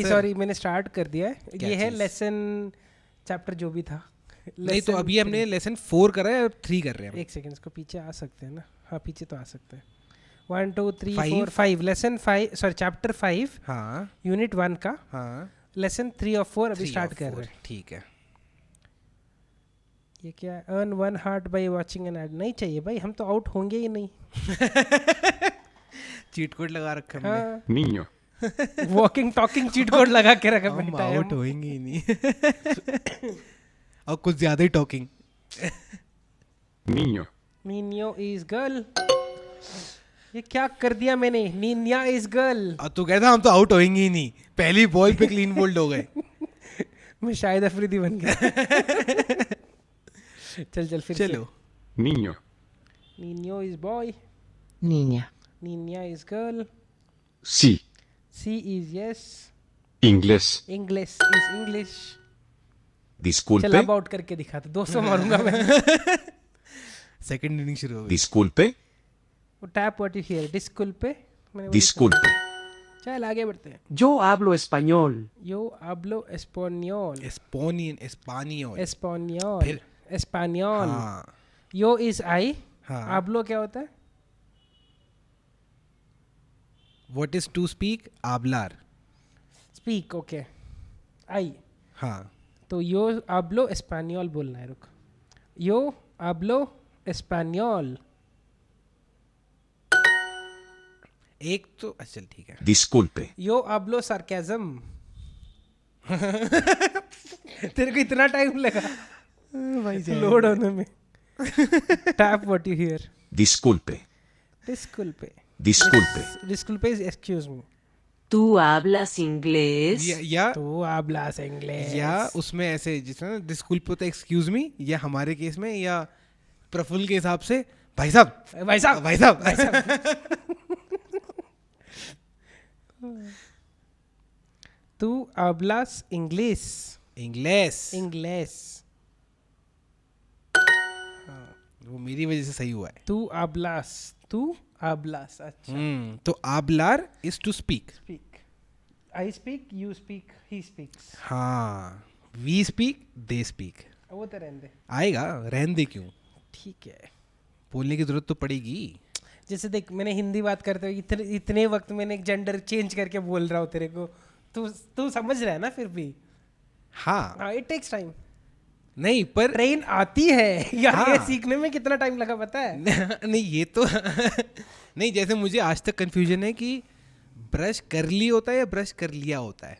Sorry मैंने start कर दिया है। क्या ये है चीज़? लेसन चैप्टर जो भी था। नहीं तो अभी हमने लेसन 4 करा है, अब 3 कर रहे हैं हम। एक सेकंड, इसको पीछे आ सकते हैं ना? हाँ पीछे तो आ सकते हैं। 1 2 3 Five? 4 5 लेसन 5 सॉरी चैप्टर 5 हाँ यूनिट 1 का हाँ लेसन 3 और 4 अभी 3 स्टार्ट और कर 4, रहे हैं। ठीक है। ये क्या है? Earn 1 heart by watching an ad. नहीं चाहिए भाई, हम तो आउट होंगे ही नहीं। चीट कोड लगा रखा हमने। हाँ Niño, walking talking cheat code लगा के रखा हम बैठा है आउट हम। होएंगे ही नहीं। और कुछ ज्यादा ही टॉकिंग। niño, नीनियो इज गर्ल। ये क्या कर दिया मैंने? Niña is girl. और तू कहता हम तो आउट होएंगे ही नहीं, पहली बॉल पे क्लीन बोल्ड हो गए। मैं शायद अफरीदी बन गया। चल फिर चलो niño, नीनियो इज बॉय, Niña. नीनिया इज गर्ल, sí, सी is yes, inglés, English is English. चल disculpe, अब आउट करके दिखा, तो 200 मारूंगा मैं। सेकंड इनिंग शुरू हो गई। disculpe, वो टैप व्हाट यू हियर, डिस्कुल्पे। मैंने वही disculpe, सुना। चल आगे बढ़ते हैं। Yo hablo español. यो hablo español, एस्पानियोल। español, फिर? español। हाँ यो इज आई, हाँ। hablo क्या होता है? What is to speak? आबलार। Speak, okay. आई हाँ तो यो hablo español बोलना है। रुक, यो hablo español। एक तो अच्छा चल ठीक है। disculpe, यो hablo sarcasm। तेरे को इतना टाइम लगा लोड होने में। Tap what you hear, disculpe, डिस्कुल्पे। disculpe, डिस्कुल्पे is excuse me. ¿Tú hablas inglés? या तो hablas inglés। या उसमें ऐसे जिस तरह डिस्कूल पे होता है एक्सक्यूज मी, या हमारे केस में या प्रफुल्ल के हिसाब से भाई साहब भाई साहब, भाई साहब। तू hablas इंग्लिश। English English. वो मेरी वजह से सही हुआ है। तू hablas। अच्छा। तो आबलार is to speak. Speak, I speak, you speak, he speaks. हाँ वी स्पीक दे स्पीक। वो तो रहने दे। आएगा, रहने दे क्यों, ठीक है। बोलने की जरूरत तो पड़ेगी। जैसे देख, मैंने हिंदी बात करते हुए इतने वक्त मैंने एक जेंडर चेंज करके बोल रहा हूँ तेरे को, तू समझ रहा है ना? फिर भी हाँ इट टेक्स टाइम। नहीं पर ट्रेन आती है यार, हाँ। ये सीखने में कितना टाइम लगा पता है? नहीं ये तो नहीं, जैसे मुझे आज तक कंफ्यूजन है कि ब्रश कर ली होता है या ब्रश कर लिया होता है,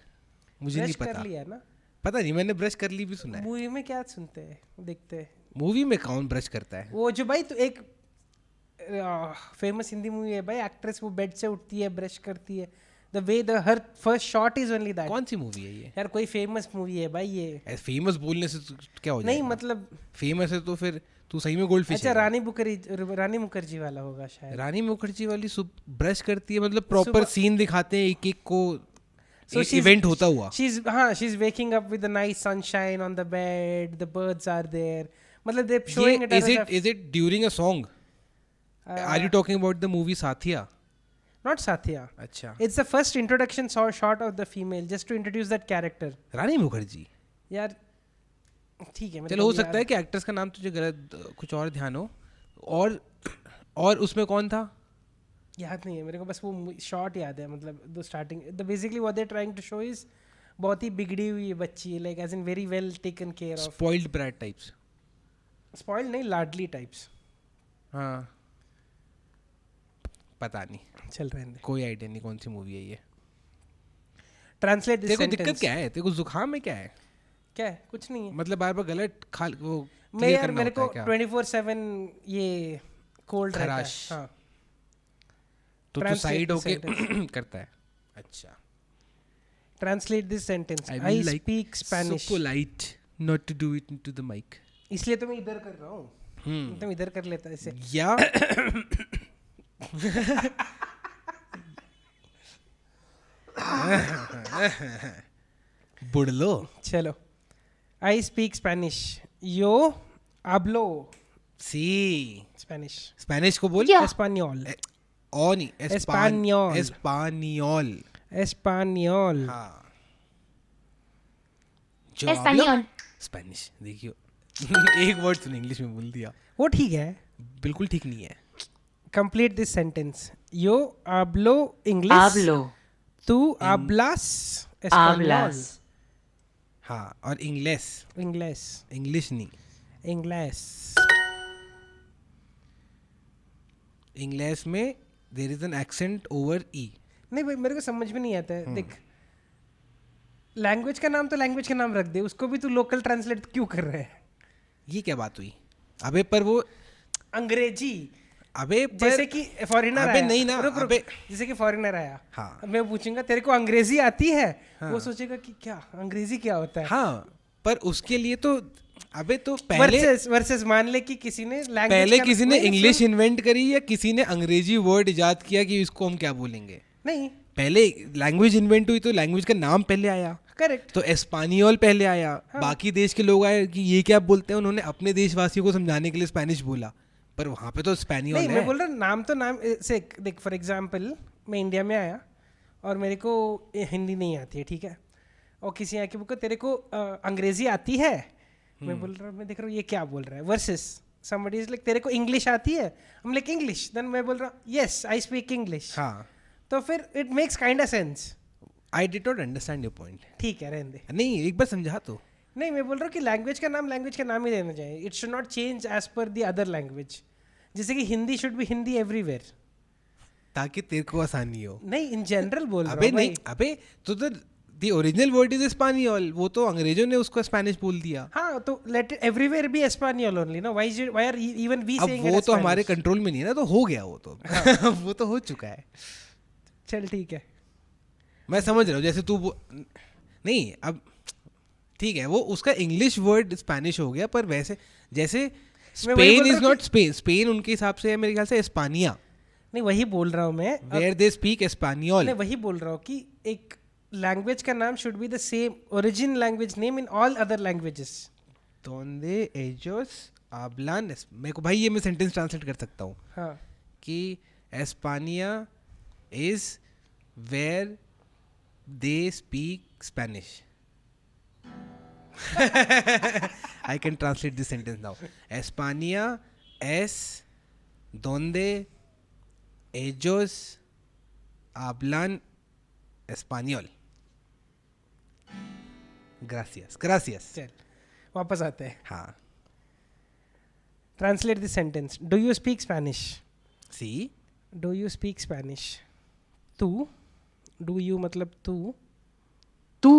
मुझे नहीं ब्रश कर पता। लिया ना? पता नहीं, मैंने ब्रश कर ली भी सुना है। मूवी में क्या सुनते हैं, देखते हैं? मूवी में कौन ब्रश करता है? वो जो भाई तो एक फेमस हिंदी मूवी है भाई, एक्ट्रेस वो बेड से उठती है, ब्रश करती है, the way the her first shot is only that. कौन सी मूवी है ये? यार कोई फेमस मूवी है भाई ये। फेमस बोलने से तो क्या हो नहीं जाएगा? मतलब, फेमस है तो फिर तू सही में गोल्ड फिश अच्छा है। रानी मुखर्जी वाला होगा शायद। रानी मुखर्जी वाली ब्रश करती है, मतलब प्रॉपर सुबह- सीन दिखाते हैं एक एक को, So she's- इवेंट होता हुआ। she's waking up with the nice sunshine on the bed, the birds are there, मतलब they're showing it as is it during a song? Are you talking about the movie Saathiya? not Satya. अच्छा, It's the first introduction shot of the female, just to introduce that character. रानी मुखर्जी। यार ठीक है, चलो हो सकता है कि एक्ट्रेस का नाम तुझे गलत कुछ और ध्यान हो। और उसमें कौन था? याद नहीं है मेरे को, बस वो शॉट याद है। मतलब the starting, the basically what they are trying to show is बहुत ही बिगड़ी हुई बच्ची है, like as in very well taken care of. Spoiled brat types. Spoiled नहीं, लाडली टाइप्स। हाँ पता नहीं, चल रहे हैं। कोई आइडिया नहीं कौन सी मूवी है ये। ट्रांसलेट दिस तेरे को सेंटेंस। दिक्कत क्या है? तेरे को जुकाम में क्या है? क्या है? कुछ नहीं है। मतलब बार बार गलत खा वो मैं clear यार करना मेरे होता को है क्या? 24/7 ये कोल्ड रहता है। खराश। हाँ, तो Translate साइड this होके करता है। अच्छा, translate this sentence. I I will like speak Spanish. so polite not to do it into the mic. इसलिए तो मैं इधर कर रहा हूँ। तुम इधर कर लेता इसे। या बुड़लो। चलो, आई स्पीक स्पेनिश, यो hablo सी स्पेनिश, स्पेनिश को बोल। एस्पानियोल, ओ नहीं, Español. एस्पानियोल। एस्पानियोल। हाँ जो Español. स्पेनिश देखियो एक वर्ड तूने इंग्लिश में बोल दिया, वो ठीक है. बिल्कुल ठीक नहीं है. Complete this sentence. Yo hablo English. Hablo. Tú hablas español. Hablas. हाँ, और इंग्लिश, English. इंग्लिश नहीं, English. इंग्लिश में there is an accent over E. नहीं भाई मेरे को समझ में नहीं आता है. देख लैंग्वेज का नाम तो लैंग्वेज का नाम रख दे, उसको भी तू लोकल ट्रांसलेट क्यों कर रहा है? ये क्या बात हुई? अबे पर वो, अंग्रेजी अबे पर, जैसे कि फॉरेनर अबे आया. नहीं ना, रुक रुक. अबे जैसे कि फॉरेनर आया. हाँ. अब मैं पूछूंगा तेरे को अंग्रेजी आती है? हाँ. वो सोचेगा कि क्या अंग्रेजी क्या होता है. हाँ, पर उसके लिए तो अबे तो पहले वर्सेस मान ले कि किसी ने language पहले का- किसी ने नहीं, इंग्लिश सुन- इन्वेंट करी या किसी ने अंग्रेजी वर्ड इजाद किया कि इसको हम क्या बोलेंगे. नहीं पहले लैंग्वेज इन्वेंट हुई तो लैंग्वेज का नाम पहले आया, करेक्ट. तो एस्पानियोल पहले आया. बाकी देश के लोग आए कि ये क्या बोलते हैं, उन्होंने अपने देशवासियों को समझाने के लिए स्पेनिश बोला, पर वहाँ पे तो स्पेनियोल नहीं है. मैं बोल रहा हूँ नाम तो नाम से देख. फॉर एग्जांपल मैं इंडिया में आया और मेरे को हिंदी नहीं आती है, ठीक है, और किसी आके बोलता तेरे को अंग्रेजी आती है, मैं बोल रहा हूँ, मैं देख रहा हूँ ये क्या बोल रहा है. वर्सेस somebody is like तेरे को इंग्लिश आती है, हम लाइक इंग्लिश, देन मैं बोल रहा हूँ यस आई स्पीक इंग्लिश. हाँ, तो फिर it makes kind of sense. I did not understand your point. ठीक है रहने दे. नहीं, एक बार समझा तो. नहीं मैं बोल रहा हूँ कि लैंग्वेज का नाम ही देना चाहिए. It should not change as per the other language. जैसे कि Hindi should be Hindi everywhere. ताकि तेरे को आसानी हो. नहीं इन जनरल बोल रहा अबे हूँ नहीं, भाई. अबे तो द ओरिजिनल वर्ड इज स्पेनियोल, वो तो अंग्रेजों ने उसको स्पेनिश बोल दिया. हाँ तो लेट एवरीवेयर बी एस्पानियोल ओनली ना. व्हाई आर इवन वी अब सेइंग वो तो हमारे कंट्रोल में नहीं है ना, तो हो गया वो तो. वो तो हो चुका है. चल ठीक है. मैं समझ रहा हूँ, जैसे तू नहीं, अब ठीक है, वो उसका इंग्लिश वर्ड स्पेनिश हो गया, पर वैसे जैसे मैं वही स्पेन बोल इज रहा नॉट स्पेन. स्पेन उनके हिसाब से है मेरे ख्याल से एस्पानिया, नहीं वही बोल रहा हूँ मैं. वेयर दे स्पीक एस्पानियोल. मैं वही बोल रहा हूँ कि एक लैंग्वेज का नाम should be the same origin language name in all other languages. donde ellos hablan मेरे को भाई ये मैं सेंटेंस ट्रांसलेट कर सकता हूँ हाँ कि एस्पानिया is where they speak Spanish. I can translate this sentence now. España es donde ellos hablan español. Gracias. Gracias. चल वापस आते हैं. हाँ. Translate this sentence. Do you speak Spanish? See? Do you speak Spanish? तू, do you मतलब तू. Tú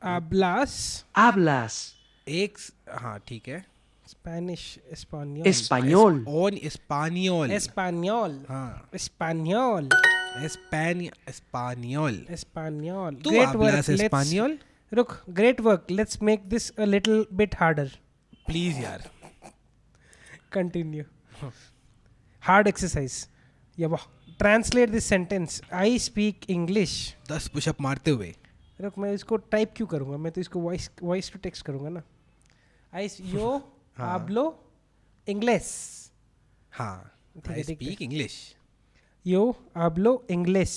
hablas hablas एक हाँ ठीक है. Spanish español. español. On español. Español. हाँ. एस्पानियोल. Español. एस्पानियोल. तू hablas español? रुक. Great work. Let's make this a little bit harder. Please यार. Continue. Hard exercise. Yeah, translate this sentence. I speak English. 10 pushup मारते हुए. रुक मैं इसको type क्यों करूँगा? मैं तो इसको वॉइस टू टेक्स्ट करूँगा ना. yo hablo English. हाँ. ठीक है, I ठीक है. speak English. yo hablo English.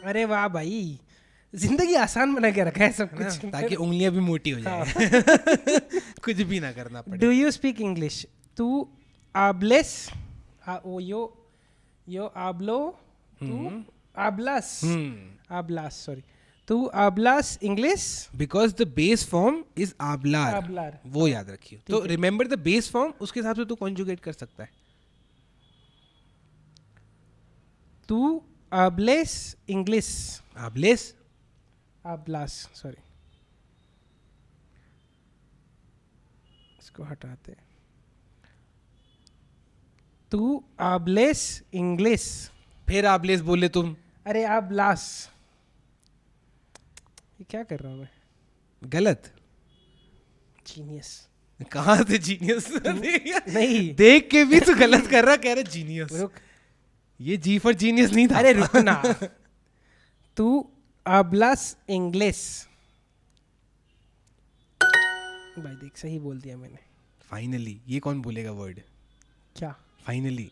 अरे वाह भाई, जिंदगी आसान बना के रखा है सब है ना? कुछ. ताकि उंगलियां भी मोटी हो जाए. कुछ भी ना करना पड़े. Do you speak English? तू hables. yo hablo. तू hablas. hablas, sorry. तू hablas English. Because the base form is आबलार. Hablar. वो याद रखिए. तो रिमेंबर द बेस फॉर्म, उसके हिसाब से तू कॉन्जुगेट कर सकता है. तू hables English. आबलेस. hablas, sorry. इसको हटाते. तू hables English. फिर आबलेस बोले तुम. अरे hablas. ये क्या कर रहा हूँ मैं? गलत. जीनियस. कहाँ से जीनियस? नहीं देख के भी तू गलत कर रहा, कह रहा जीनियस. रुक. ये जी फॉर जीनियस नहीं था. अरे रुकना. तू hablas English. भाई देख सही बोल दिया मैंने. फाइनली. ये कौन बोलेगा वर्ड? क्या? फाइनली.